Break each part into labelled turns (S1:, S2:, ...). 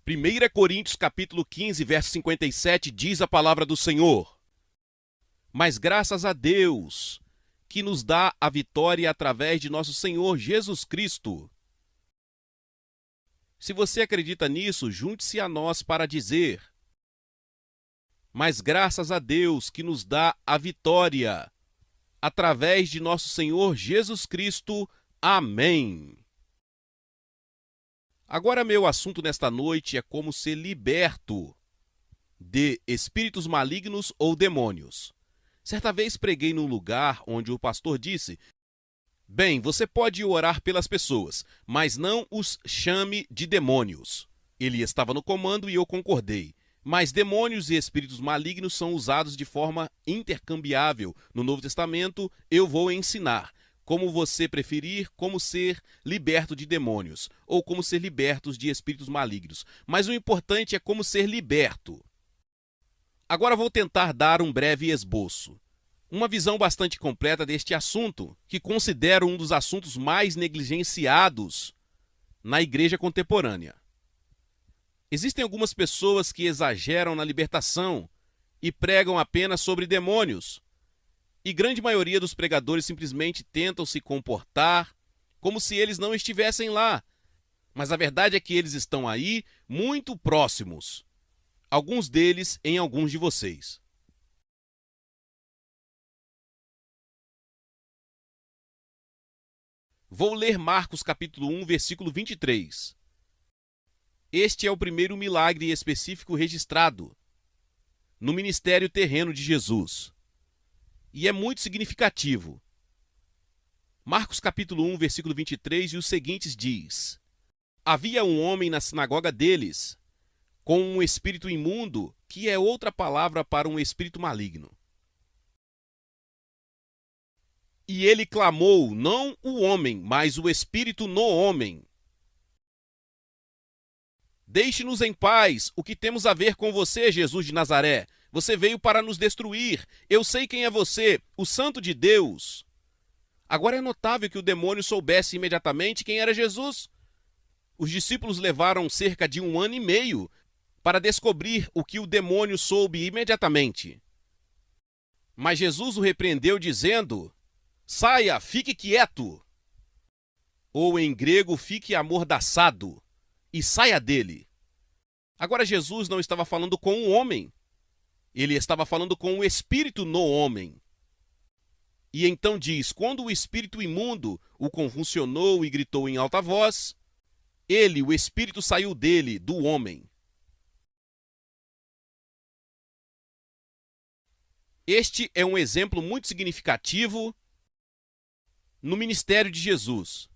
S1: 1 Coríntios capítulo 15, verso 57, diz a palavra do Senhor: Mas graças a Deus, que nos dá a vitória através de nosso Senhor Jesus Cristo. Se você acredita nisso, junte-se a nós para dizer: Mas graças a Deus, que nos dá a vitória através de nosso Senhor Jesus Cristo. Amém. Agora, meu assunto nesta noite é como ser liberto de espíritos malignos ou demônios. Certa vez preguei num lugar onde o pastor disse: Bem, você pode orar pelas pessoas, mas não os chame de demônios. Ele estava no comando e eu concordei. Mas demônios e espíritos malignos são usados de forma intercambiável. No Novo Testamento, eu vou ensinar como você preferir, como ser liberto de demônios, ou como ser libertos de espíritos malignos. Mas o importante é como ser liberto. Agora vou tentar dar um breve esboço. Uma visão bastante completa deste assunto, que considero um dos assuntos mais negligenciados na igreja contemporânea. Existem algumas pessoas que exageram na libertação e pregam apenas sobre demônios. E grande maioria dos pregadores simplesmente tentam se comportar como se eles não estivessem lá. Mas a verdade é que eles estão aí, muito próximos. Alguns deles em alguns de vocês. Vou ler Marcos capítulo 1, versículo 23. Este é o primeiro milagre específico registrado no ministério terreno de Jesus. E é muito significativo. Marcos capítulo 1, versículo 23 e os seguintes diz: Havia um homem na sinagoga deles, com um espírito imundo, que é outra palavra para um espírito maligno. E ele clamou, não o homem, mas o espírito no homem: Deixe-nos em paz, o que temos a ver com você, Jesus de Nazaré? Você veio para nos destruir. Eu sei quem é você, o Santo de Deus. Agora é notável que o demônio soubesse imediatamente quem era Jesus. Os discípulos levaram cerca de 1 ano e meio para descobrir o que o demônio soube imediatamente. Mas Jesus o repreendeu dizendo: Saia, fique quieto. Ou em grego, fique amordaçado e saia dele. Agora Jesus não estava falando com um homem. Ele estava falando com o espírito no homem. E então diz: quando o espírito imundo o convulsionou e gritou em alta voz, o espírito saiu dele, do homem. Este é um exemplo muito significativo no ministério de Jesus.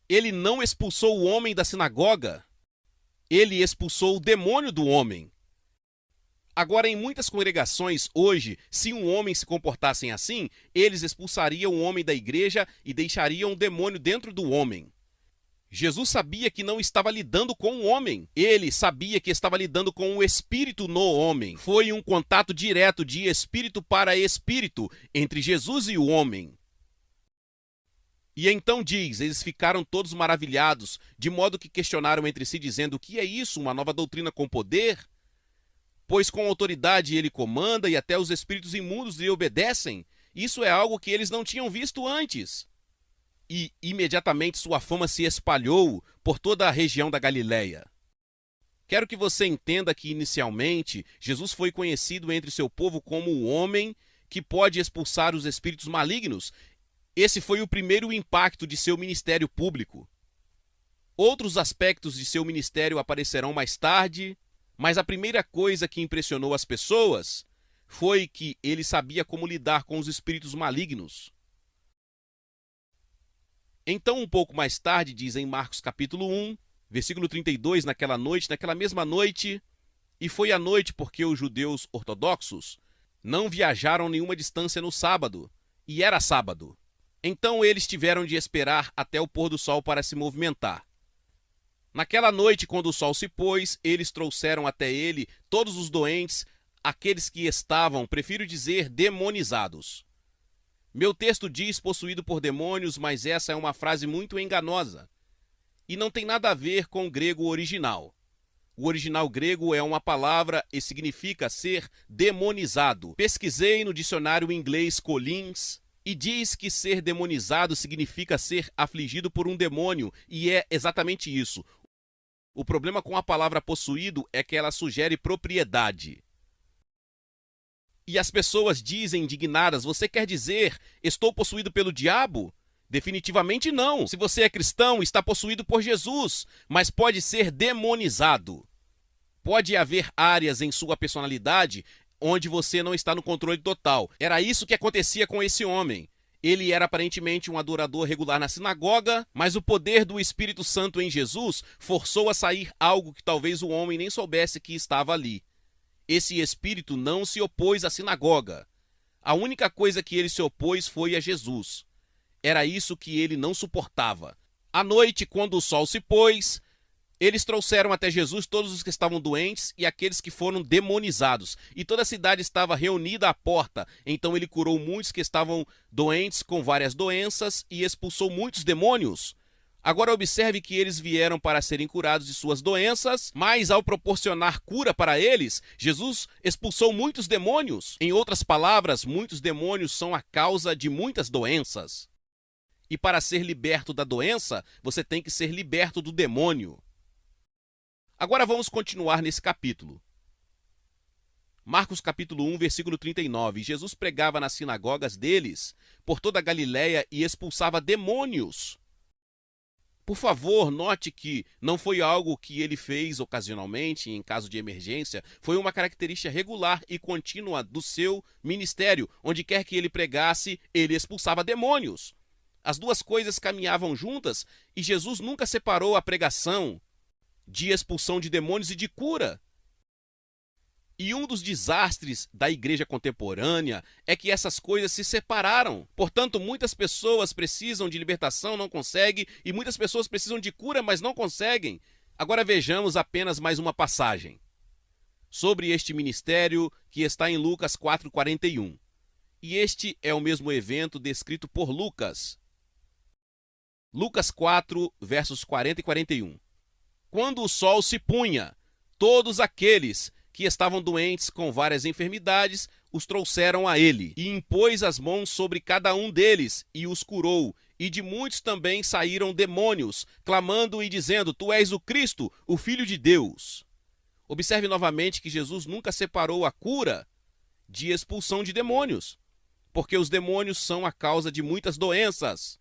S1: Ele não expulsou o homem da sinagoga, ele expulsou o demônio do homem. Agora, em muitas congregações hoje, se um homem se comportassem assim, eles expulsariam o homem da igreja e deixariam o demônio dentro do homem. Jesus sabia que não estava lidando com o homem. Ele sabia que estava lidando com o espírito no homem. Foi um contato direto de espírito para espírito entre Jesus e o homem. E então diz, eles ficaram todos maravilhados, de modo que questionaram entre si, dizendo: o que é isso, uma nova doutrina com poder? Pois com autoridade ele comanda e até os espíritos imundos lhe obedecem. Isso é algo que eles não tinham visto antes. E imediatamente sua fama se espalhou por toda a região da Galileia. Quero que você entenda que inicialmente Jesus foi conhecido entre seu povo como o homem que pode expulsar os espíritos malignos. Esse foi o primeiro impacto de seu ministério público. Outros aspectos de seu ministério aparecerão mais tarde, mas a primeira coisa que impressionou as pessoas foi que ele sabia como lidar com os espíritos malignos. Então, um pouco mais tarde, diz em Marcos capítulo 1, versículo 32, naquela mesma noite, e foi a noite porque os judeus ortodoxos não viajaram nenhuma distância no sábado, e era sábado. Então eles tiveram de esperar até o pôr do sol para se movimentar. Naquela noite, quando o sol se pôs, eles trouxeram até ele todos os doentes, aqueles que estavam, prefiro dizer, demonizados. Meu texto diz possuído por demônios, mas essa é uma frase muito enganosa e não tem nada a ver com o grego original. O original grego é uma palavra e significa ser demonizado. Pesquisei no dicionário inglês Collins e diz que ser demonizado significa ser afligido por um demônio, e é exatamente isso. O problema com a palavra possuído é que ela sugere propriedade. E as pessoas dizem indignadas: você quer dizer, estou possuído pelo diabo? Definitivamente não. Se você é cristão, está possuído por Jesus, mas pode ser demonizado. Pode haver áreas em sua personalidade onde você não está no controle total. Era isso que acontecia com esse homem. Ele era aparentemente um adorador regular na sinagoga, mas o poder do Espírito Santo em Jesus forçou a sair algo que talvez o homem nem soubesse que estava ali. Esse espírito não se opôs à sinagoga. A única coisa que ele se opôs foi a Jesus. Era isso que ele não suportava. À noite, quando o sol se pôs, eles trouxeram até Jesus todos os que estavam doentes e aqueles que foram demonizados. E toda a cidade estava reunida à porta. Então ele curou muitos que estavam doentes com várias doenças e expulsou muitos demônios. Agora observe que eles vieram para serem curados de suas doenças, mas ao proporcionar cura para eles, Jesus expulsou muitos demônios. Em outras palavras, muitos demônios são a causa de muitas doenças. E para ser liberto da doença, você tem que ser liberto do demônio. Agora vamos continuar nesse capítulo. Marcos capítulo 1, versículo 39. Jesus pregava nas sinagogas deles por toda a Galiléia e expulsava demônios. Por favor, note que não foi algo que ele fez ocasionalmente, em caso de emergência, foi uma característica regular e contínua do seu ministério. Onde quer que ele pregasse, ele expulsava demônios. As duas coisas caminhavam juntas e Jesus nunca separou a pregação de expulsão de demônios e de cura. E um dos desastres da igreja contemporânea é que essas coisas se separaram. Portanto, muitas pessoas precisam de libertação, não conseguem, e muitas pessoas precisam de cura, mas não conseguem. Agora vejamos apenas mais uma passagem sobre este ministério que está em Lucas 4:41. E este é o mesmo evento descrito por Lucas. Lucas 4, versos 40 e 41. Quando o sol se punha, todos aqueles que estavam doentes com várias enfermidades os trouxeram a ele, e impôs as mãos sobre cada um deles e os curou. E de muitos também saíram demônios, clamando e dizendo: Tu és o Cristo, o Filho de Deus. Observe novamente que Jesus nunca separou a cura de expulsão de demônios, porque os demônios são a causa de muitas doenças,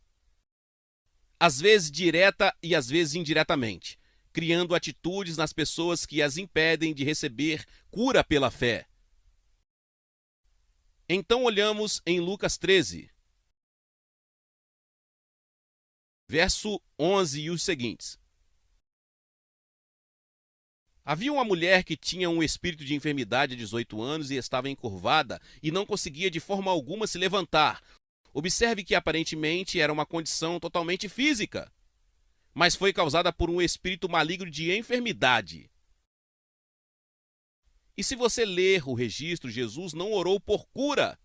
S1: às vezes direta e às vezes indiretamente, criando atitudes nas pessoas que as impedem de receber cura pela fé. Então olhamos em Lucas 13, verso 11 e os seguintes. Havia uma mulher que tinha um espírito de enfermidade há 18 anos e estava encurvada e não conseguia de forma alguma se levantar. Observe que aparentemente era uma condição totalmente física, mas foi causada por um espírito maligno de enfermidade. E se você ler o registro, Jesus não orou por cura.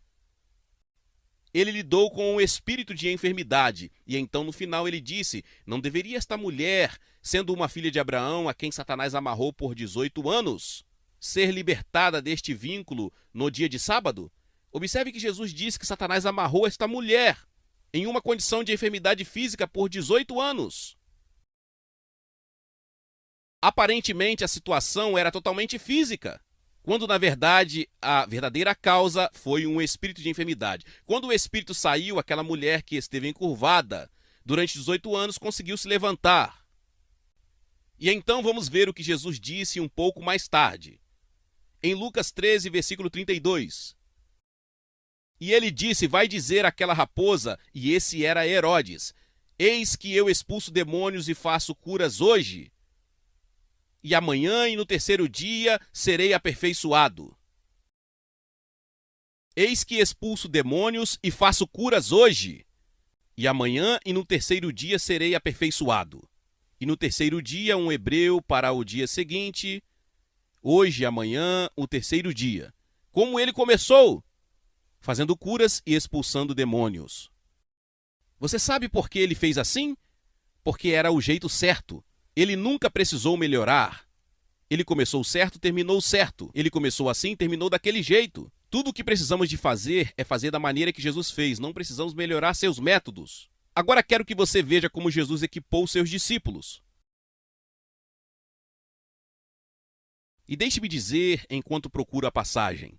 S1: Ele lidou com o espírito de enfermidade. E então no final ele disse: não deveria esta mulher, sendo uma filha de Abraão, a quem Satanás amarrou por 18 anos, ser libertada deste vínculo no dia de sábado? Observe que Jesus disse que Satanás amarrou esta mulher em uma condição de enfermidade física por 18 anos. Aparentemente a situação era totalmente física, quando na verdade a verdadeira causa foi um espírito de enfermidade. Quando o espírito saiu, aquela mulher que esteve encurvada durante 18 anos conseguiu se levantar. E então vamos ver o que Jesus disse um pouco mais tarde. Em Lucas 13, versículo 32. E ele disse: vai dizer àquela raposa, e esse era Herodes: eis que eu expulso demônios e faço curas hoje, e amanhã e no terceiro dia serei aperfeiçoado. Eis que expulso demônios e faço curas hoje, e amanhã e no terceiro dia serei aperfeiçoado. E no terceiro dia, um hebreu para o dia seguinte, hoje, amanhã, o terceiro dia. Como ele começou? Fazendo curas e expulsando demônios. Você sabe por que ele fez assim? Porque era o jeito certo. Ele nunca precisou melhorar. Ele começou certo, terminou certo. Ele começou assim, terminou daquele jeito. Tudo o que precisamos de fazer é fazer da maneira que Jesus fez. Não precisamos melhorar seus métodos. Agora quero que você veja como Jesus equipou seus discípulos. E deixe-me dizer, enquanto procuro a passagem,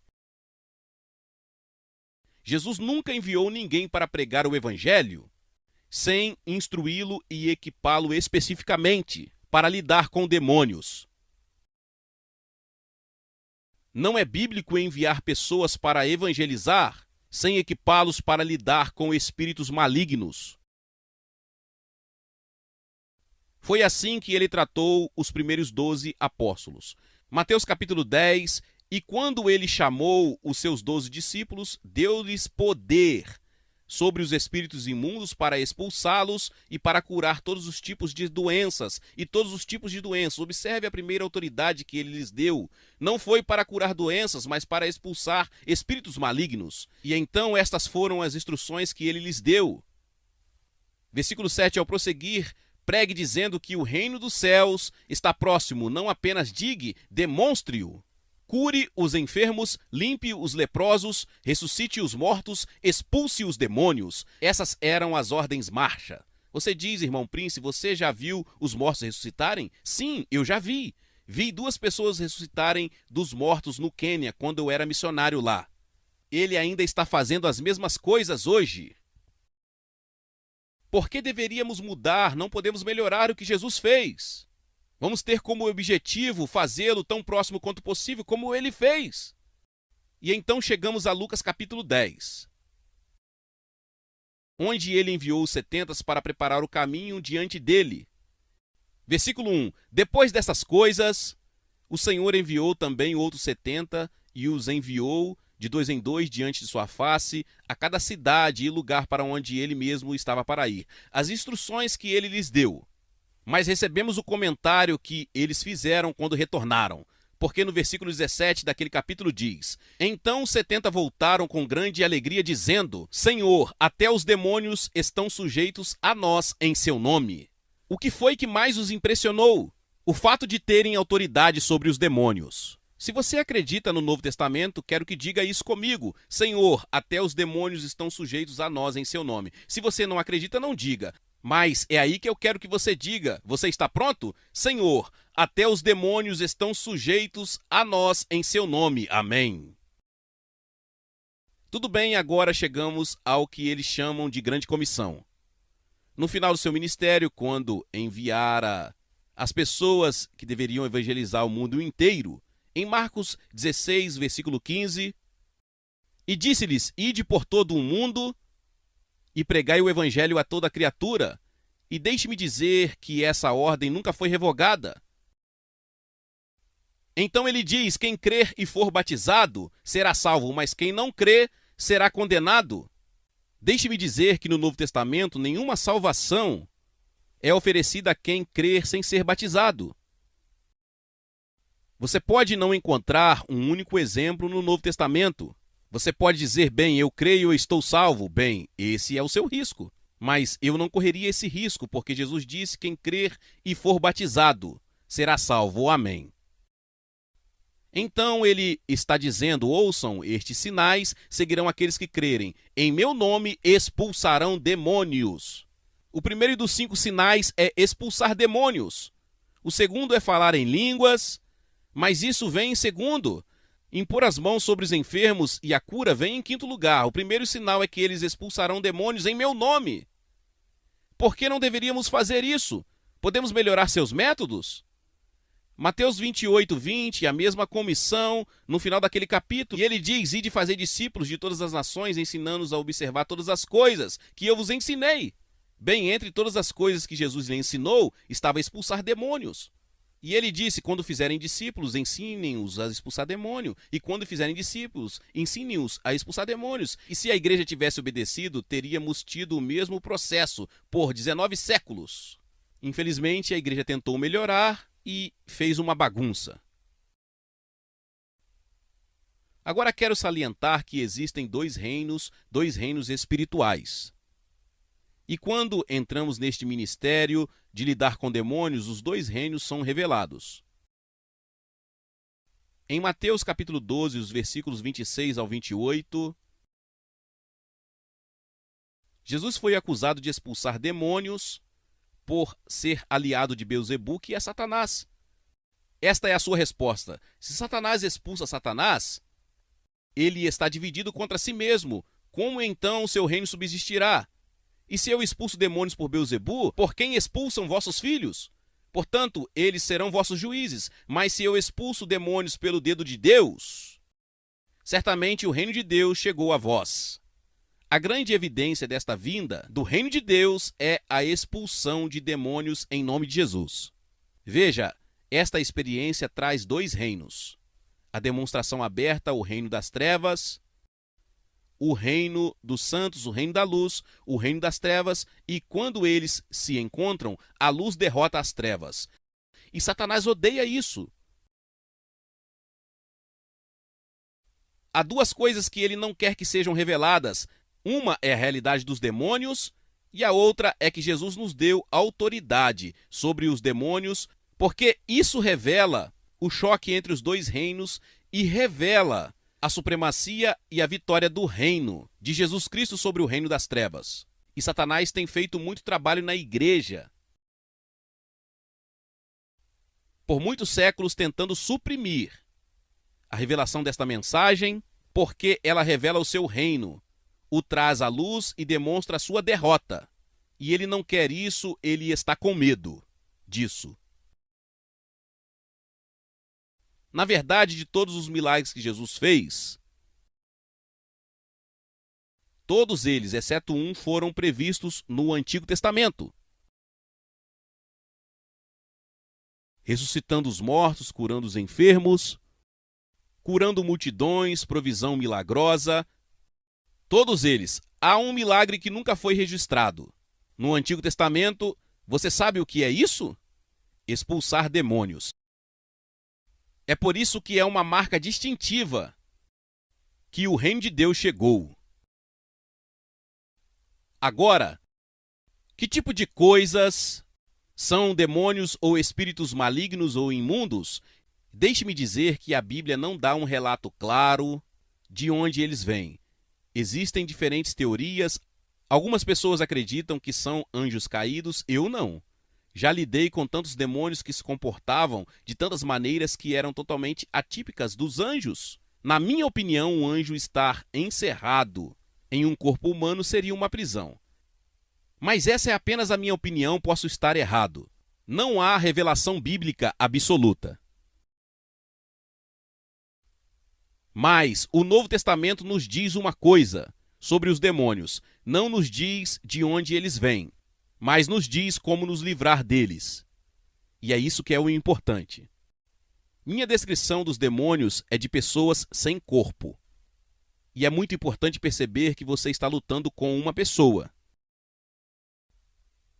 S1: Jesus nunca enviou ninguém para pregar o evangelho sem instruí-lo e equipá-lo especificamente para lidar com demônios. Não é bíblico enviar pessoas para evangelizar sem equipá-los para lidar com espíritos malignos. Foi assim que ele tratou os primeiros 12 apóstolos. Mateus capítulo 10, e quando ele chamou os seus 12 discípulos, deu-lhes poder sobre os espíritos imundos para expulsá-los e para curar todos os tipos de doenças e todos os tipos de doenças. Observe a primeira autoridade que ele lhes deu. Não foi para curar doenças, mas para expulsar espíritos malignos. E então estas foram as instruções que ele lhes deu. Versículo 7, ao prosseguir, pregue dizendo que o reino dos céus está próximo. Não apenas diga, demonstre-o. Cure os enfermos, limpe os leprosos, ressuscite os mortos, expulse os demônios. Essas eram as ordens marcha. Você diz, irmão Prince, você já viu os mortos ressuscitarem? Sim, eu já vi. Vi 2 pessoas ressuscitarem dos mortos no Quênia, quando eu era missionário lá. Ele ainda está fazendo as mesmas coisas hoje. Por que deveríamos mudar? Não podemos melhorar o que Jesus fez. Vamos ter como objetivo fazê-lo tão próximo quanto possível, como ele fez. E então chegamos a Lucas capítulo 10, onde ele enviou os 70 para preparar o caminho diante dele. Versículo 1. Depois dessas coisas, o Senhor enviou também outros 70 e os enviou de 2 em 2 diante de sua face, a cada cidade e lugar para onde ele mesmo estava para ir. As instruções que ele lhes deu. Mas recebemos o comentário que eles fizeram quando retornaram, porque no versículo 17 daquele capítulo diz: Então os 70 voltaram com grande alegria, dizendo: Senhor, até os demônios estão sujeitos a nós em seu nome. O que foi que mais os impressionou? O fato de terem autoridade sobre os demônios. Se você acredita no Novo Testamento, quero que diga isso comigo. Senhor, até os demônios estão sujeitos a nós em seu nome. Se você não acredita, não diga. Mas é aí que eu quero que você diga. Você está pronto? Senhor, até os demônios estão sujeitos a nós em seu nome. Amém. Tudo bem, agora chegamos ao que eles chamam de grande comissão. No final do seu ministério, quando enviara as pessoas que deveriam evangelizar o mundo inteiro, em Marcos 16, versículo 15, e disse-lhes: Ide por todo o mundo e pregai o evangelho a toda criatura. E deixe-me dizer que essa ordem nunca foi revogada. Então ele diz: quem crer e for batizado será salvo, mas quem não crer será condenado. Deixe-me dizer que no Novo Testamento nenhuma salvação é oferecida a quem crer sem ser batizado. Você pode não encontrar um único exemplo no Novo Testamento. Você pode dizer: bem, eu creio e estou salvo. Bem, esse é o seu risco. Mas eu não correria esse risco, porque Jesus disse: quem crer e for batizado será salvo. Amém. Então ele está dizendo: ouçam, estes sinais seguirão aqueles que crerem. Em meu nome expulsarão demônios. O primeiro dos 5 sinais é expulsar demônios. O segundo é falar em línguas, mas isso vem em segundo. Impor as mãos sobre os enfermos e a cura vem em quinto lugar. O primeiro sinal é que eles expulsarão demônios em meu nome. Por que não deveríamos fazer isso? Podemos melhorar seus métodos? Mateus 28, 20, a mesma comissão no final daquele capítulo. E ele diz: ide fazer discípulos de todas as nações, ensinando-os a observar todas as coisas que eu vos ensinei. Bem, entre todas as coisas que Jesus lhe ensinou, estava expulsar demônios. E ele disse: quando fizerem discípulos, ensinem-os a expulsar demônio. E quando fizerem discípulos, ensinem-os a expulsar demônios. E se a igreja tivesse obedecido, teríamos tido o mesmo processo por 19 séculos. Infelizmente, a igreja tentou melhorar e fez uma bagunça. Agora quero salientar que existem 2 reinos espirituais. E quando entramos neste ministério de lidar com demônios, os 2 reinos são revelados. Em Mateus capítulo 12, os versículos 26 ao 28, Jesus foi acusado de expulsar demônios por ser aliado de Beelzebu, que é Satanás. Esta é a sua resposta. Se Satanás expulsa Satanás, ele está dividido contra si mesmo. Como então o seu reino subsistirá? E se eu expulso demônios por Beelzebu, por quem expulsam vossos filhos? Portanto, eles serão vossos juízes. Mas se eu expulso demônios pelo dedo de Deus, certamente o reino de Deus chegou a vós. A grande evidência desta vinda do reino de Deus é a expulsão de demônios em nome de Jesus. Veja, esta experiência traz dois reinos. A demonstração aberta ao reino das trevas, o reino dos santos, o reino da luz, o reino das trevas, e quando eles se encontram, a luz derrota as trevas. E Satanás odeia isso. Há duas coisas que ele não quer que sejam reveladas. Uma é a realidade dos demônios e a outra é que Jesus nos deu autoridade sobre os demônios, porque isso revela o choque entre os dois reinos e revela a supremacia e a vitória do reino de Jesus Cristo sobre o reino das trevas. E Satanás tem feito muito trabalho na igreja, por muitos séculos, tentando suprimir a revelação desta mensagem, porque ela revela o seu reino, o traz à luz e demonstra a sua derrota. E ele não quer isso, ele está com medo disso. Na verdade, de todos os milagres que Jesus fez, todos eles, exceto um, foram previstos no Antigo Testamento. Ressuscitando os mortos, curando os enfermos, curando multidões, provisão milagrosa. Todos eles. Há um milagre que nunca foi registrado. No Antigo Testamento, você sabe o que é isso? Expulsar demônios. É por isso que é uma marca distintiva que o reino de Deus chegou. Agora, que tipo de coisas são demônios ou espíritos malignos ou imundos? Deixe-me dizer que a Bíblia não dá um relato claro de onde eles vêm. Existem diferentes teorias. Algumas pessoas acreditam que são anjos caídos, eu não. Já lidei com tantos demônios que se comportavam de tantas maneiras que eram totalmente atípicas dos anjos. Na minha opinião, um anjo estar encerrado em um corpo humano seria uma prisão. Mas essa é apenas a minha opinião, posso estar errado. Não há revelação bíblica absoluta. Mas o Novo Testamento nos diz uma coisa sobre os demônios. Não nos diz de onde eles vêm, mas nos diz como nos livrar deles. E é isso que é o importante. Minha descrição dos demônios é de pessoas sem corpo. E é muito importante perceber que você está lutando com uma pessoa.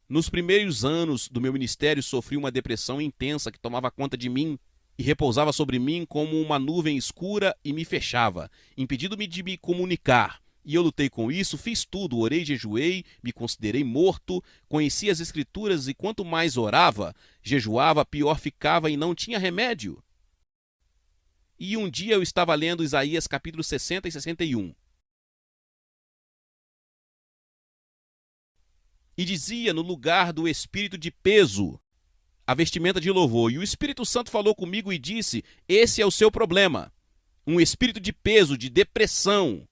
S1: Nos primeiros anos do meu ministério, sofri uma depressão intensa que tomava conta de mim e repousava sobre mim como uma nuvem escura e me fechava, impedindo-me de me comunicar. E eu lutei com isso, fiz tudo, orei, jejuei, me considerei morto, conheci as Escrituras e quanto mais orava, jejuava, pior ficava e não tinha remédio. E um dia eu estava lendo Isaías capítulo 60 e 61. E dizia no lugar do espírito de peso, a vestimenta de louvor. E o Espírito Santo falou comigo e disse, esse é o seu problema, um espírito de peso, de depressão.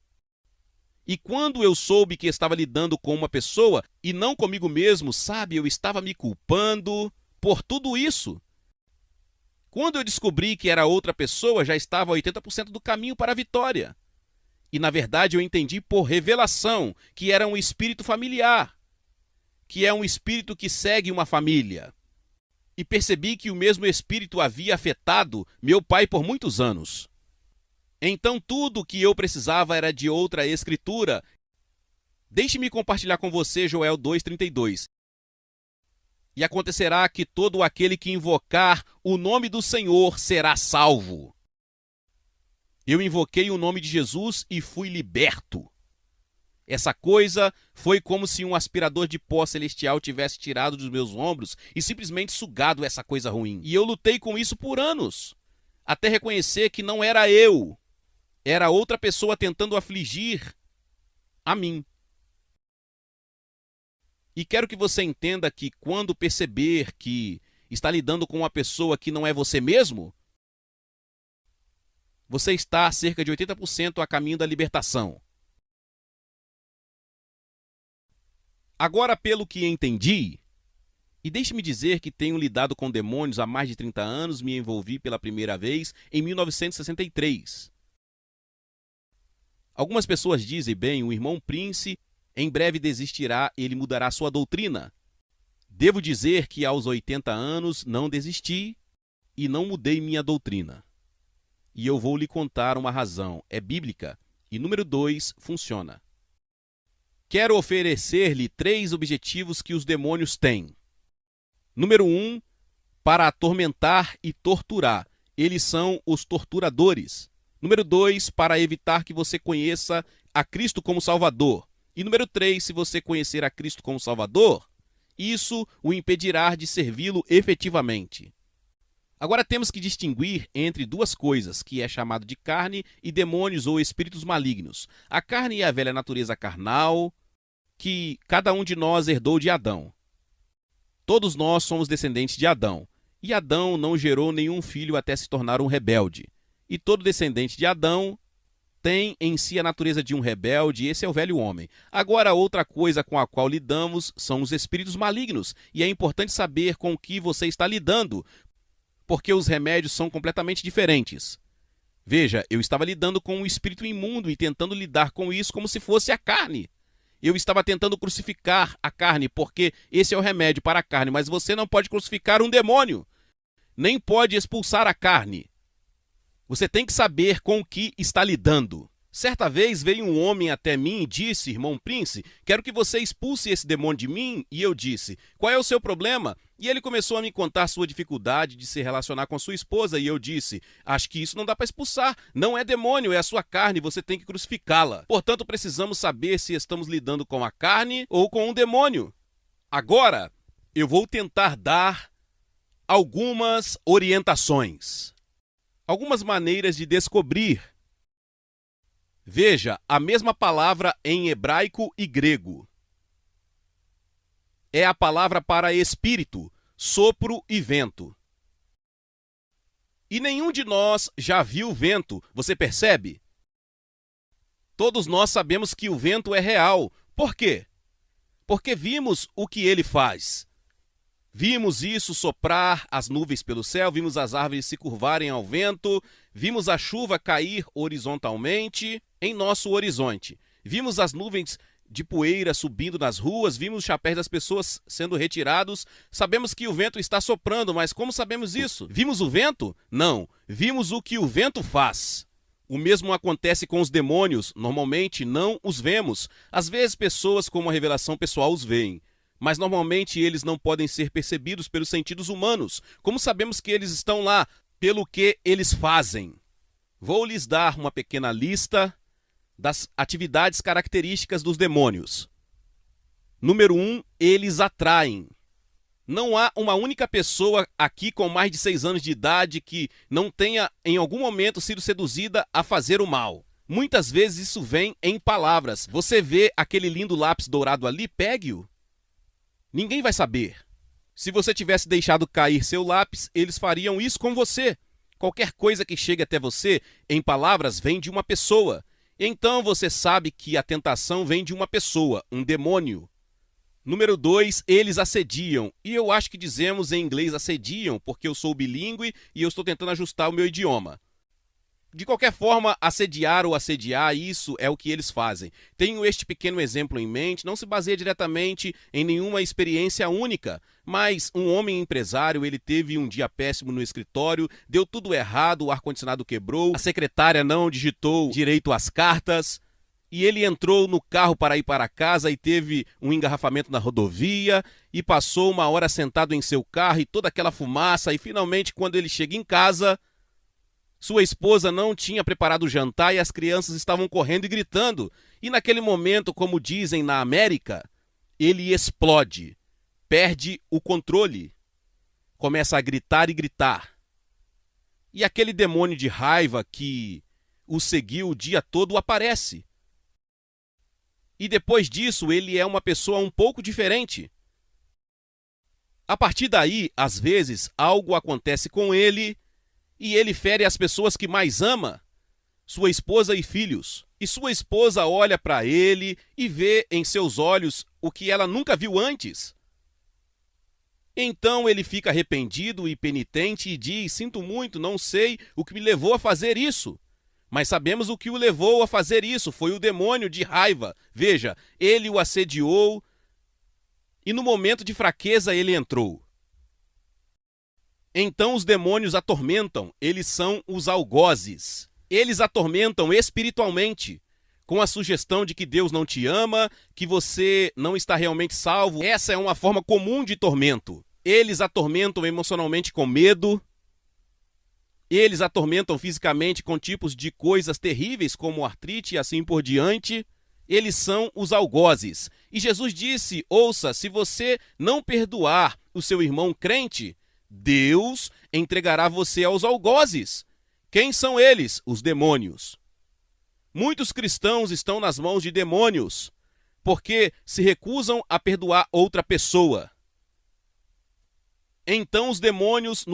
S1: E quando eu soube que estava lidando com uma pessoa e não comigo mesmo, sabe, eu estava me culpando por tudo isso. Quando eu descobri que era outra pessoa, já estava a 80% do caminho para a vitória. E na verdade eu entendi por revelação que era um espírito familiar, que é um espírito que segue uma família. E percebi que o mesmo espírito havia afetado meu pai por muitos anos. Então tudo o que eu precisava era de outra escritura. Deixe-me compartilhar com você Joel 2,32. E acontecerá que todo aquele que invocar o nome do Senhor será salvo. Eu invoquei o nome de Jesus e fui liberto. Essa coisa foi como se um aspirador de pó celestial tivesse tirado dos meus ombros e simplesmente sugado essa coisa ruim. E eu lutei com isso por anos. até reconhecer que não era eu, era outra pessoa tentando afligir a mim. E quero que você entenda que quando perceber que está lidando com uma pessoa que não é você mesmo, você está a cerca de 80% a caminho da libertação. Agora, pelo que entendi, e deixe-me dizer que tenho lidado com demônios há mais de 30 anos, me envolvi pela primeira vez em 1963. Algumas pessoas dizem, bem, o irmão Prince em breve desistirá, ele mudará sua doutrina. Devo dizer que aos 80 anos não desisti e não mudei minha doutrina. E eu vou lhe contar uma razão, é bíblica, e número 2, funciona. Quero oferecer-lhe 3 objetivos que os demônios têm. Número 1, para atormentar e torturar. Eles são os torturadores. Número 2, para evitar que você conheça a Cristo como Salvador. E número 3, se você conhecer a Cristo como Salvador, isso o impedirá de servi-lo efetivamente. Agora temos que distinguir entre 2 coisas, que é chamado de carne e demônios ou espíritos malignos. A carne é a velha natureza carnal, que cada um de nós herdou de Adão. Todos nós somos descendentes de Adão, e Adão não gerou nenhum filho até se tornar um rebelde. E todo descendente de Adão tem em si a natureza de um rebelde, esse é o velho homem. Agora, outra coisa com a qual lidamos são os espíritos malignos, e é importante saber com o que você está lidando, porque os remédios são completamente diferentes. Veja, eu estava lidando com um espírito imundo e tentando lidar com isso como se fosse a carne. Eu estava tentando crucificar a carne, porque esse é o remédio para a carne, mas você não pode crucificar um demônio, nem pode expulsar a carne. Você tem que saber com o que está lidando. Certa vez veio um homem até mim e disse, irmão Prince, quero que você expulse esse demônio de mim. E eu disse, qual é o seu problema? E ele começou a me contar sua dificuldade de se relacionar com sua esposa. E eu disse, acho que isso não dá para expulsar. Não é demônio, é a sua carne, você tem que crucificá-la. Portanto, precisamos saber se estamos lidando com a carne ou com um demônio. Agora, eu vou tentar dar algumas orientações. Algumas maneiras de descobrir. Veja, a mesma palavra em hebraico e grego. É a palavra para espírito, sopro e vento. E nenhum de nós já viu vento, você percebe? Todos nós sabemos que o vento é real. Por quê? Porque vimos o que ele faz. Vimos isso soprar as nuvens pelo céu, vimos as árvores se curvarem ao vento, vimos a chuva cair horizontalmente em nosso horizonte. Vimos as nuvens de poeira subindo nas ruas, vimos os chapéus das pessoas sendo retirados. Sabemos que o vento está soprando, mas como sabemos isso? Vimos o vento? Não. Vimos o que o vento faz. O mesmo acontece com os demônios. Normalmente não os vemos. Às vezes pessoas com uma revelação pessoal os veem. Mas normalmente eles não podem ser percebidos pelos sentidos humanos. Como sabemos que eles estão lá? Pelo que eles fazem. Vou lhes dar uma pequena lista das atividades características dos demônios. Número 1, eles atraem. Não há uma única pessoa aqui com mais de 6 anos de idade que não tenha em algum momento sido seduzida a fazer o mal. Muitas vezes isso vem em palavras. Você vê aquele lindo lápis dourado ali? Pegue-o. Ninguém vai saber. Se você tivesse deixado cair seu lápis, eles fariam isso com você. Qualquer coisa que chegue até você, em palavras, vem de uma pessoa. Então você sabe que a tentação vem de uma pessoa, um demônio. Número 2, eles assediam. E eu acho que dizemos em inglês assediam, porque eu sou bilíngue e eu estou tentando ajustar o meu idioma. De qualquer forma, assediar ou assediar, isso é o que eles fazem. Tenho este pequeno exemplo em mente, não se baseia diretamente em nenhuma experiência única, mas um homem empresário, ele teve um dia péssimo no escritório, deu tudo errado, o ar-condicionado quebrou, a secretária não digitou direito as cartas, e ele entrou no carro para ir para casa e teve um engarrafamento na rodovia, e passou 1 hora sentado em seu carro e toda aquela fumaça, e finalmente quando ele chega em casa, sua esposa não tinha preparado o jantar e as crianças estavam correndo e gritando. E naquele momento, como dizem na América, ele explode, perde o controle, começa a gritar e gritar. E aquele demônio de raiva que o seguiu o dia todo aparece. E depois disso, ele é uma pessoa um pouco diferente. A partir daí, às vezes, algo acontece com ele e ele fere as pessoas que mais ama, sua esposa e filhos. E sua esposa olha para ele e vê em seus olhos o que ela nunca viu antes. Então ele fica arrependido e penitente e diz: sinto muito, não sei o que me levou a fazer isso. Mas sabemos o que o levou a fazer isso, foi o demônio de raiva. Veja, ele o assediou e no momento de fraqueza ele entrou. Então os demônios atormentam, eles são os algozes. Eles atormentam espiritualmente, com a sugestão de que Deus não te ama, que você não está realmente salvo. Essa é uma forma comum de tormento. Eles atormentam emocionalmente com medo. Eles atormentam fisicamente com tipos de coisas terríveis, como artrite e assim por diante. Eles são os algozes. E Jesus disse: ouça, se você não perdoar o seu irmão crente, Deus entregará você aos algozes. Quem são eles? Os demônios. Muitos cristãos estão nas mãos de demônios, porque se recusam a perdoar outra pessoa. Então os demônios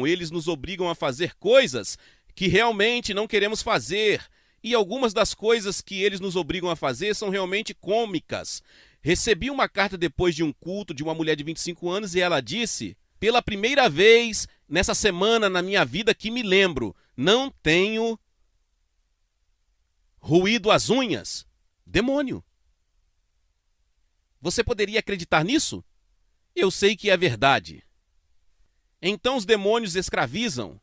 S1: eles nos obrigam a fazer coisas que realmente não queremos fazer. E algumas das coisas que eles nos obrigam a fazer são realmente cômicas. Recebi uma carta depois de um culto de uma mulher de 25 anos e ela disse: pela primeira vez nessa semana na minha vida que me lembro, não tenho ruído as unhas. Demônio. Você poderia acreditar nisso? Eu sei que é verdade. Então os demônios escravizam.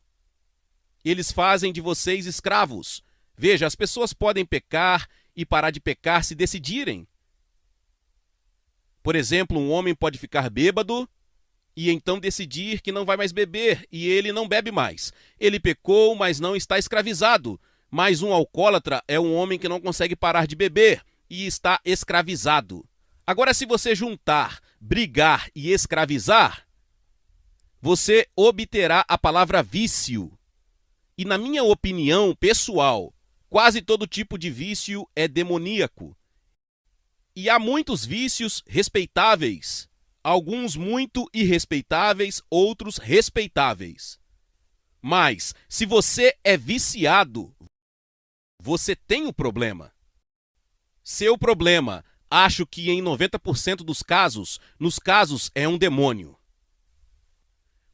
S1: Eles fazem de vocês escravos. Veja, as pessoas podem pecar e parar de pecar se decidirem. Por exemplo, um homem pode ficar bêbado e então decidir que não vai mais beber e ele não bebe mais. Ele pecou, mas não está escravizado. Mas um alcoólatra é um homem que não consegue parar de beber e está escravizado. Agora, se você juntar, brigar e escravizar, você obterá a palavra vício. E na minha opinião pessoal, quase todo tipo de vício é demoníaco. E há muitos vícios respeitáveis, alguns muito irrespeitáveis, outros respeitáveis. Mas, se você é viciado, você tem um problema. Seu problema, acho que em 90% dos casos, nos casos é um demônio.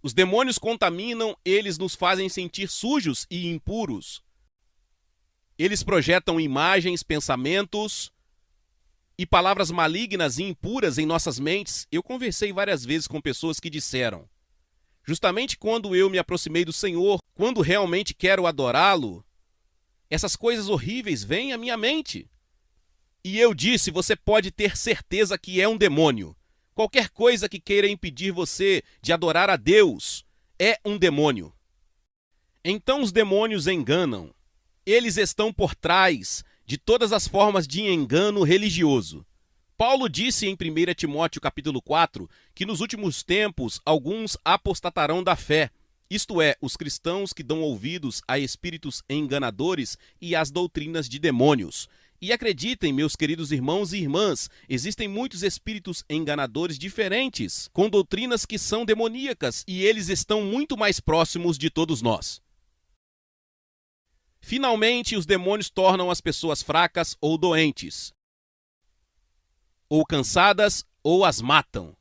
S1: Os demônios contaminam, eles nos fazem sentir sujos e impuros. Eles projetam imagens, pensamentos e palavras malignas e impuras em nossas mentes. Eu conversei várias vezes com pessoas que disseram: justamente quando eu me aproximei do Senhor, quando realmente quero adorá-lo, essas coisas horríveis vêm à minha mente. E eu disse: você pode ter certeza que é um demônio. Qualquer coisa que queira impedir você de adorar a Deus é um demônio. Então os demônios enganam. Eles estão por trás de todas as formas de engano religioso. Paulo disse em 1 Timóteo capítulo 4 que nos últimos tempos alguns apostatarão da fé, isto é, os cristãos que dão ouvidos a espíritos enganadores e às doutrinas de demônios. E acreditem, meus queridos irmãos e irmãs, existem muitos espíritos enganadores diferentes, com doutrinas que são demoníacas, e eles estão muito mais próximos de todos nós. Finalmente, os demônios tornam as pessoas fracas ou doentes, ou cansadas, ou as matam.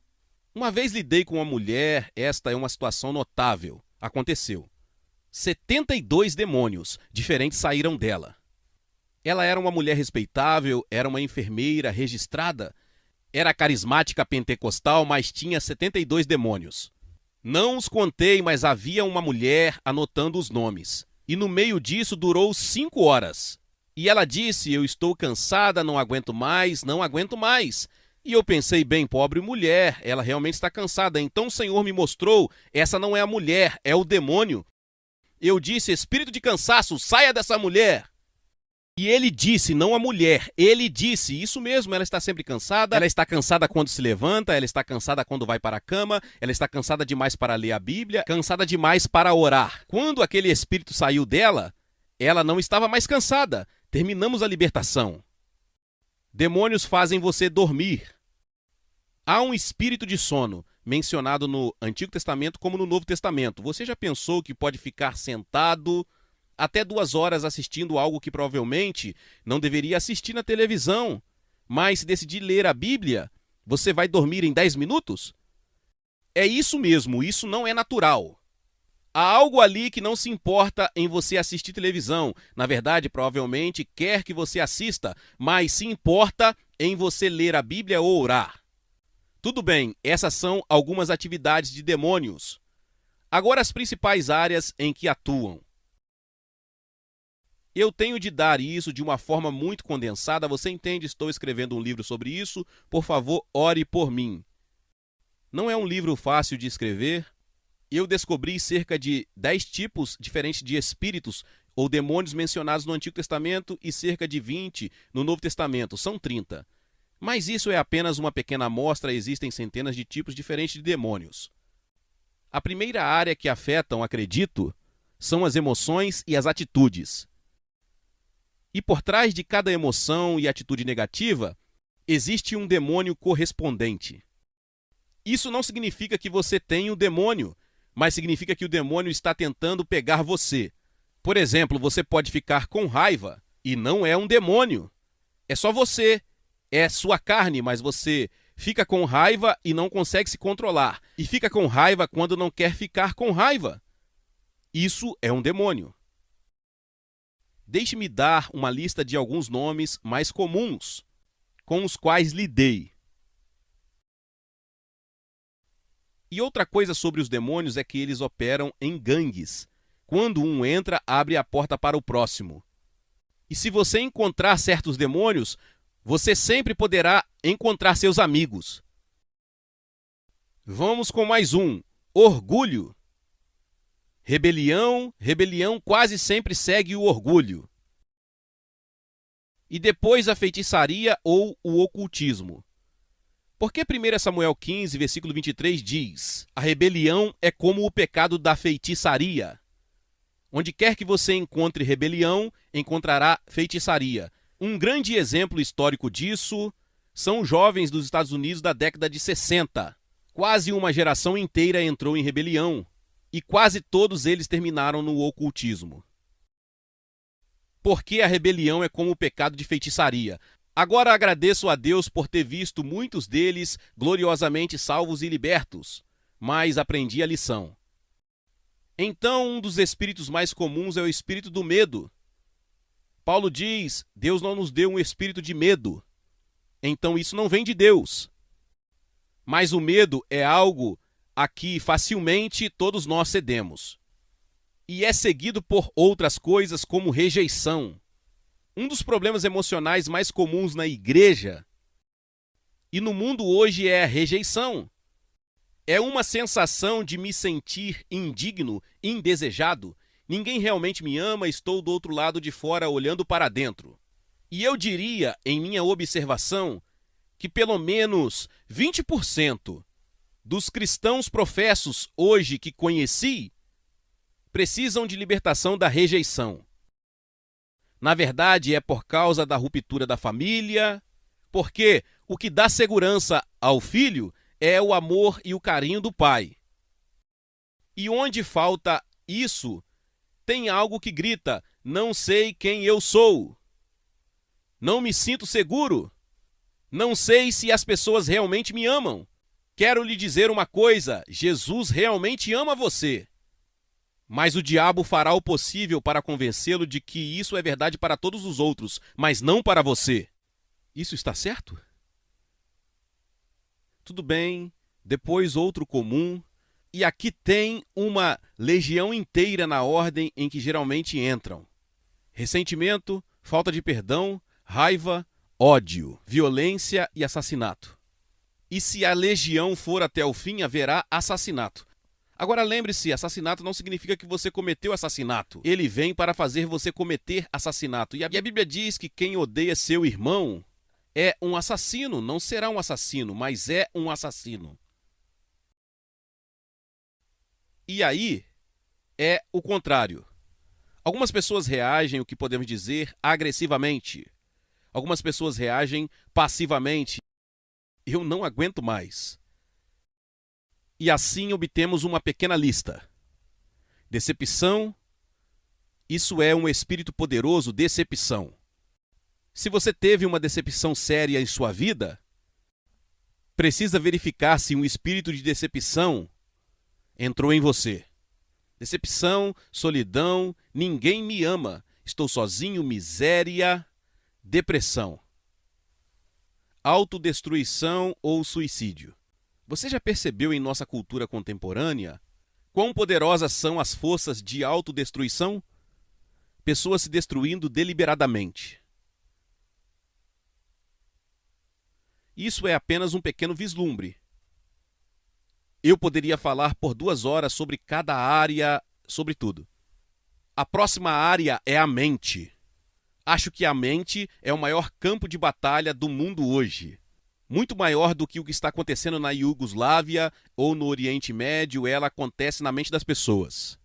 S1: Uma vez lidei com uma mulher, esta é uma situação notável. Aconteceu. 72 demônios diferentes saíram dela. Ela era uma mulher respeitável, era uma enfermeira registrada, era carismática pentecostal, mas tinha 72 demônios. Não os contei, mas havia uma mulher anotando os nomes. E no meio disso durou 5 horas. E ela disse: eu estou cansada, não aguento mais, não aguento mais. E eu pensei: bem, pobre mulher, ela realmente está cansada. Então o Senhor me mostrou: essa não é a mulher, é o demônio. Eu disse: espírito de cansaço, saia dessa mulher. E ele disse, não a mulher, ele disse, isso mesmo, ela está sempre cansada, ela está cansada quando se levanta, ela está cansada quando vai para a cama, ela está cansada demais para ler a Bíblia, cansada demais para orar. Quando aquele espírito saiu dela, ela não estava mais cansada. Terminamos a libertação. Demônios fazem você dormir. Há um espírito de sono, mencionado no Antigo Testamento como no Novo Testamento. Você já pensou que pode ficar sentado até 2 horas assistindo algo que provavelmente não deveria assistir na televisão, mas se decidir ler a Bíblia, você vai dormir em 10 minutos? É isso mesmo, isso não é natural. Há algo ali que não se importa em você assistir televisão. Na verdade, provavelmente quer que você assista, mas se importa em você ler a Bíblia ou orar. Tudo bem, essas são algumas atividades de demônios. Agora, as principais áreas em que atuam. Eu tenho de dar isso de uma forma muito condensada. Você entende? Estou escrevendo um livro sobre isso. Por favor, ore por mim. Não é um livro fácil de escrever. Eu descobri cerca de 10 tipos diferentes de espíritos ou demônios mencionados no Antigo Testamento e cerca de 20 no Novo Testamento. São 30. Mas isso é apenas uma pequena amostra. Existem centenas de tipos diferentes de demônios. A primeira área que afetam, acredito, são as emoções e as atitudes. E por trás de cada emoção e atitude negativa, existe um demônio correspondente. Isso não significa que você tem um demônio, mas significa que o demônio está tentando pegar você. Por exemplo, você pode ficar com raiva e não é um demônio. É só você, é sua carne, mas você fica com raiva e não consegue se controlar. E fica com raiva quando não quer ficar com raiva. Isso é um demônio. Deixe-me dar uma lista de alguns nomes mais comuns com os quais lidei. E outra coisa sobre os demônios é que eles operam em gangues. Quando um entra, abre a porta para o próximo. E se você encontrar certos demônios, você sempre poderá encontrar seus amigos. Vamos com mais um. Orgulho. Rebelião quase sempre segue o orgulho. E depois a feitiçaria ou o ocultismo. Porque 1 Samuel 15, versículo 23 diz: a rebelião é como o pecado da feitiçaria. Onde quer que você encontre rebelião, encontrará feitiçaria. Um grande exemplo histórico disso são os jovens dos Estados Unidos da década de 60. Quase uma geração inteira entrou em rebelião. E quase todos eles terminaram no ocultismo. Porque a rebelião é como o pecado de feitiçaria. Agora agradeço a Deus por ter visto muitos deles gloriosamente salvos e libertos, mas aprendi a lição. Então, um dos espíritos mais comuns é o espírito do medo. Paulo diz, Deus não nos deu um espírito de medo. Então isso não vem de Deus. Mas o medo é algo a que facilmente todos nós cedemos. E é seguido por outras coisas como rejeição. Um dos problemas emocionais mais comuns na igreja e no mundo hoje é a rejeição. É uma sensação de me sentir indigno, indesejado. Ninguém realmente me ama, estou do outro lado de fora olhando para dentro. E eu diria, em minha observação, que pelo menos 20% dos cristãos professos hoje que conheci precisam de libertação da rejeição. Na verdade, é por causa da ruptura da família, porque o que dá segurança ao filho é o amor e o carinho do pai. E onde falta isso, tem algo que grita, não sei quem eu sou. Não me sinto seguro. Não sei se as pessoas realmente me amam. Quero lhe dizer uma coisa, Jesus realmente ama você. Mas o diabo fará o possível para convencê-lo de que isso é verdade para todos os outros, mas não para você. Isso está certo? Tudo bem, depois outro comum. E aqui tem uma legião inteira na ordem em que geralmente entram. Ressentimento, falta de perdão, raiva, ódio, violência e assassinato. E se a legião for até o fim, haverá assassinato. Agora lembre-se, assassinato não significa que você cometeu assassinato. Ele vem para fazer você cometer assassinato. E a Bíblia diz que quem odeia seu irmão é um assassino. Não será um assassino, mas é um assassino. E aí é o contrário. Algumas pessoas reagem, o que podemos dizer, agressivamente. Algumas pessoas reagem passivamente. Eu não aguento mais. E assim obtemos uma pequena lista. Decepção. Isso é um espírito poderoso, decepção. Se você teve uma decepção séria em sua vida, precisa verificar se um espírito de decepção entrou em você. Decepção, solidão, ninguém me ama, estou sozinho, miséria, depressão, autodestruição ou suicídio. Você já percebeu em nossa cultura contemporânea quão poderosas são as forças de autodestruição? Pessoas se destruindo deliberadamente. Isso é apenas um pequeno vislumbre. Eu poderia falar por 2 horas sobre cada área, sobre tudo. A próxima área é a mente. Acho que a mente é o maior campo de batalha do mundo hoje. Muito maior do que o que está acontecendo na Iugoslávia ou no Oriente Médio, ela acontece na mente das pessoas.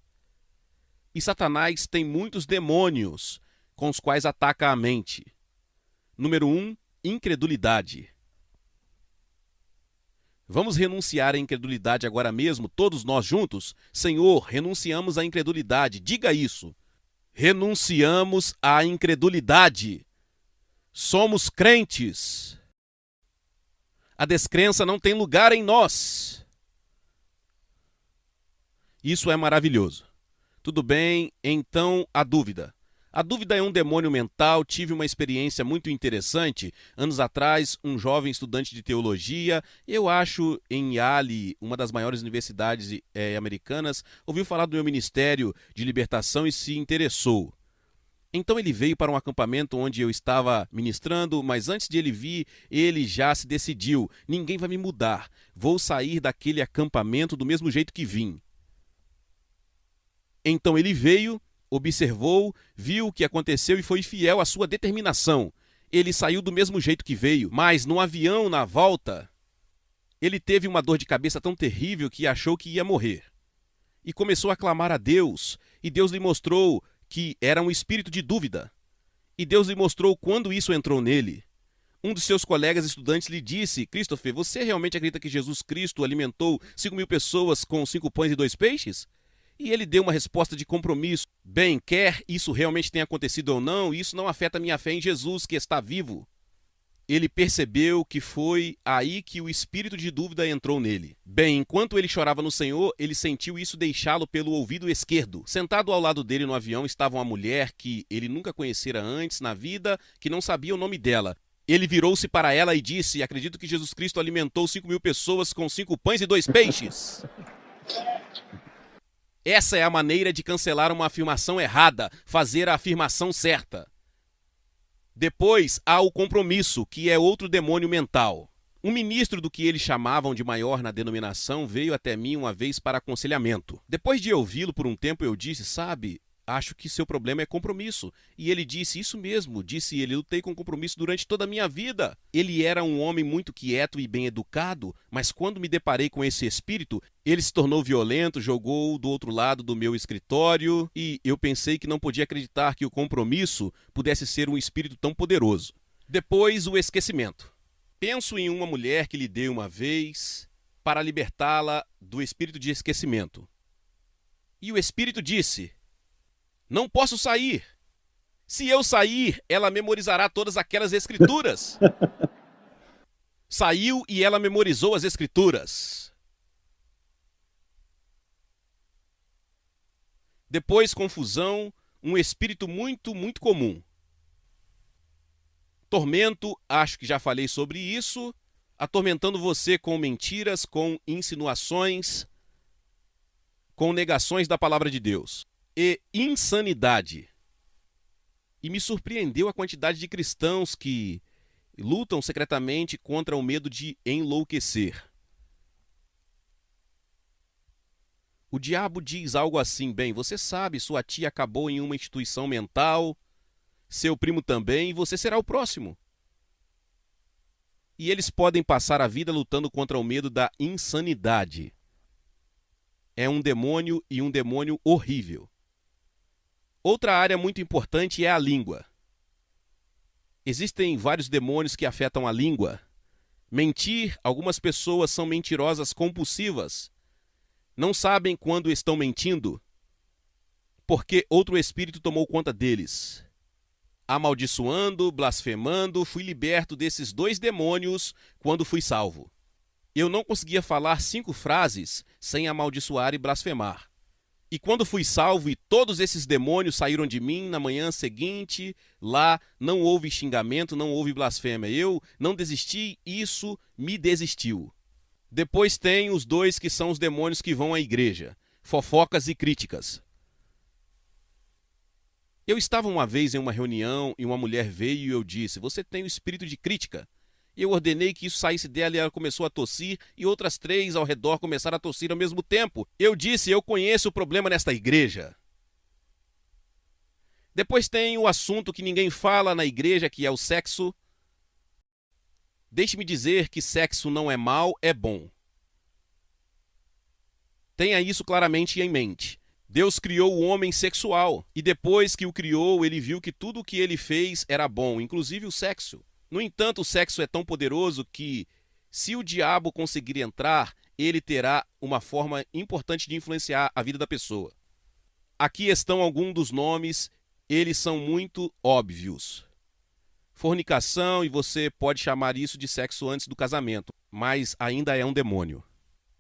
S1: E Satanás tem muitos demônios com os quais ataca a mente. Número 1, incredulidade. Vamos renunciar à incredulidade agora mesmo, todos nós juntos? Senhor, renunciamos à incredulidade. Diga isso. Renunciamos à incredulidade. Somos crentes. A descrença não tem lugar em nós. Isso é maravilhoso. Tudo bem, então a dúvida. A dúvida é um demônio mental. Tive uma experiência muito interessante. Anos atrás, um jovem estudante de teologia, eu acho em Yale, uma das maiores universidades americanas, ouviu falar do meu ministério de libertação e se interessou. Então ele veio para um acampamento onde eu estava ministrando, mas antes de ele vir, ele já se decidiu. Ninguém vai me mudar. Vou sair daquele acampamento do mesmo jeito que vim. Então ele veio, observou, viu o que aconteceu e foi fiel à sua determinação. Ele saiu do mesmo jeito que veio, mas no avião, na volta, ele teve uma dor de cabeça tão terrível que achou que ia morrer. E começou a clamar a Deus, e Deus lhe mostrou que era um espírito de dúvida. E Deus lhe mostrou quando isso entrou nele. Um dos seus colegas estudantes lhe disse: Christopher, você realmente acredita que Jesus Cristo alimentou 5.000 pessoas com 5 pães e 2 peixes? E ele deu uma resposta de compromisso. Bem, quer isso realmente tenha acontecido ou não, isso não afeta minha fé em Jesus, que está vivo. Ele percebeu que foi aí que o espírito de dúvida entrou nele. Bem, enquanto ele chorava no Senhor, ele sentiu isso deixá-lo pelo ouvido esquerdo. Sentado ao lado dele no avião estava uma mulher que ele nunca conhecera antes na vida, que não sabia o nome dela. Ele virou-se para ela e disse: acredito que Jesus Cristo alimentou 5.000 pessoas com 5 pães e 2 peixes. Essa é a maneira de cancelar uma afirmação errada, fazer a afirmação certa. Depois há o compromisso, que é outro demônio mental. Um ministro do que eles chamavam de maior na denominação veio até mim uma vez para aconselhamento. Depois de ouvi-lo por um tempo, eu disse: sabe, acho que seu problema é compromisso. E ele disse: isso mesmo, disse ele, lutei com compromisso durante toda a minha vida. Ele era um homem muito quieto e bem educado, mas quando me deparei com esse espírito, ele se tornou violento, jogou do outro lado do meu escritório e eu pensei que não podia acreditar que o compromisso pudesse ser um espírito tão poderoso. Depois, o esquecimento. Penso em uma mulher que lhe dei uma vez para libertá-la do espírito de esquecimento. E o espírito disse: não posso sair. Se eu sair, ela memorizará todas aquelas escrituras. Saiu e ela memorizou as escrituras. Depois, confusão, um espírito muito comum. Tormento, acho que já falei sobre isso, atormentando você com mentiras, com insinuações, com negações da palavra de Deus. E insanidade. E me surpreendeu a quantidade de cristãos que lutam secretamente contra o medo de enlouquecer. O diabo diz algo assim: bem, você sabe, sua tia acabou em uma instituição mental, seu primo também, e você será o próximo. E eles podem passar a vida lutando contra o medo da insanidade. É um demônio, e um demônio horrível. Outra área muito importante é a língua. Existem vários demônios que afetam a língua. Mentir, algumas pessoas são mentirosas compulsivas. Não sabem quando estão mentindo, porque outro espírito tomou conta deles. Amaldiçoando, blasfemando, fui liberto desses 2 demônios quando fui salvo. Eu não conseguia falar 5 frases sem amaldiçoar e blasfemar. E quando fui salvo e todos esses demônios saíram de mim, na manhã seguinte, lá não houve xingamento, não houve blasfêmia. Eu não desisti, isso me desistiu. Depois tem os 2 que são os demônios que vão à igreja, fofocas e críticas. Eu estava uma vez em uma reunião e uma mulher veio e eu disse: você tem o espírito de crítica. Eu ordenei que isso saísse dela e ela começou a tossir e outras 3 ao redor começaram a tossir ao mesmo tempo. Eu disse: eu conheço o problema nesta igreja. Depois tem o assunto que ninguém fala na igreja, que é o sexo. Deixe-me dizer que sexo não é mal, é bom. Tenha isso claramente em mente. Deus criou o homem sexual e depois que o criou, ele viu que tudo o que ele fez era bom, inclusive o sexo. No entanto, o sexo é tão poderoso que, se o diabo conseguir entrar, ele terá uma forma importante de influenciar a vida da pessoa. Aqui estão alguns dos nomes, eles são muito óbvios. Fornicação, e você pode chamar isso de sexo antes do casamento, mas ainda é um demônio.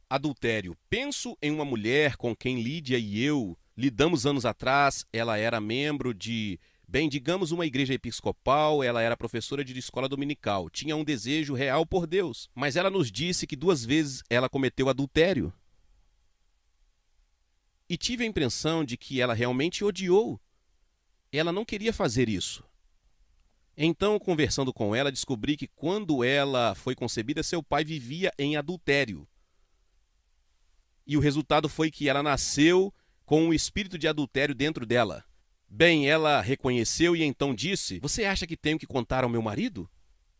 S1: Adultério. Penso em uma mulher com quem Lídia e eu lidamos anos atrás. Ela era membro de, digamos, uma igreja episcopal. Ela era professora de escola dominical. Tinha um desejo real por Deus. Mas ela nos disse que 2 vezes ela cometeu adultério. E tive a impressão de que ela realmente odiou. Ela não queria fazer isso. Então, conversando com ela, descobri que quando ela foi concebida, seu pai vivia em adultério. E o resultado foi que ela nasceu com um espírito de adultério dentro dela. Ela reconheceu e então disse: você acha que tenho que contar ao meu marido?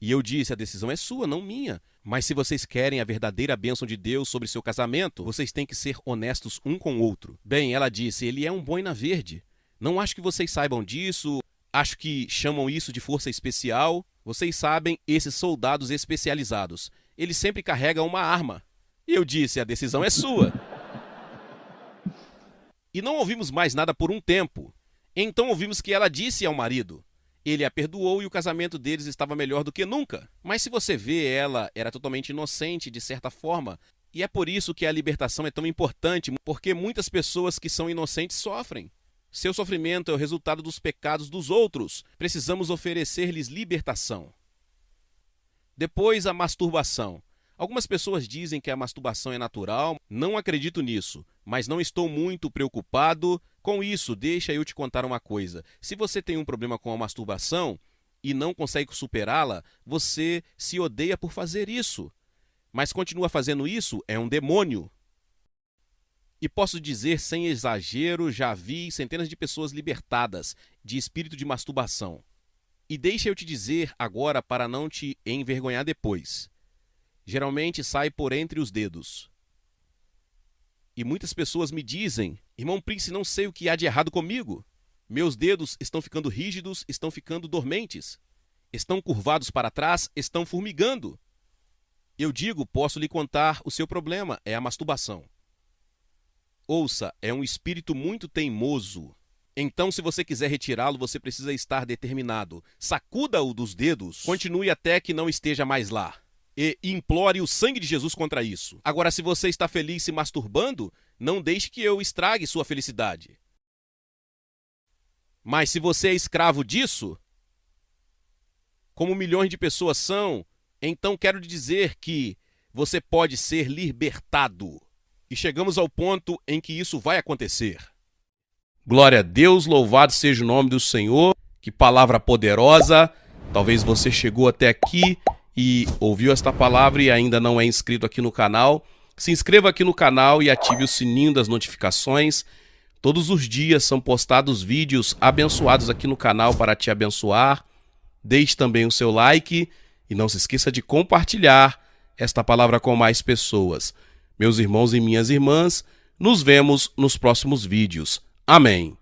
S1: E eu disse: a decisão é sua, não minha. Mas se vocês querem a verdadeira bênção de Deus sobre seu casamento, vocês têm que ser honestos um com o outro. Ela disse: ele é um boina verde. Não acho que vocês saibam disso. Acho que chamam isso de força especial. Vocês sabem, esses soldados especializados. Eles sempre carregam uma arma. Eu disse: a decisão é sua. E não ouvimos mais nada por um tempo. Então ouvimos que ela disse ao marido. Ele a perdoou e o casamento deles estava melhor do que nunca. Mas se você vê, ela era totalmente inocente de certa forma. E é por isso que a libertação é tão importante, porque muitas pessoas que são inocentes sofrem. Seu sofrimento é o resultado dos pecados dos outros. Precisamos oferecer-lhes libertação. Depois, a masturbação. Algumas pessoas dizem que a masturbação é natural. Não acredito nisso, mas não estou muito preocupado com isso. Deixa eu te contar uma coisa. Se você tem um problema com a masturbação e não consegue superá-la, você se odeia por fazer isso. Mas continua fazendo isso, é um demônio. E posso dizer, sem exagero, já vi centenas de pessoas libertadas de espírito de masturbação. E deixa eu te dizer agora para não te envergonhar depois. Geralmente sai por entre os dedos. E muitas pessoas me dizem: irmão Prince, não sei o que há de errado comigo. Meus dedos estão ficando rígidos, estão ficando dormentes. Estão curvados para trás, estão formigando. Eu digo, posso lhe contar o seu problema, é a masturbação. Ouça, é um espírito muito teimoso. Então, se você quiser retirá-lo, você precisa estar determinado. Sacuda-o dos dedos, continue até que não esteja mais lá. E implore o sangue de Jesus contra isso. Agora, se você está feliz se masturbando, não deixe que eu estrague sua felicidade. Mas se você é escravo disso, como milhões de pessoas são, então quero lhe dizer que você pode ser libertado. E chegamos ao ponto em que isso vai acontecer. Glória a Deus, louvado seja o nome do Senhor. Que palavra poderosa. Talvez você chegou até aqui e ouviu esta palavra e ainda não é inscrito aqui no canal. Se inscreva aqui no canal e ative o sininho das notificações. Todos os dias são postados vídeos abençoados aqui no canal para te abençoar. Deixe também o seu like e não se esqueça de compartilhar esta palavra com mais pessoas. Meus irmãos e minhas irmãs, nos vemos nos próximos vídeos. Amém.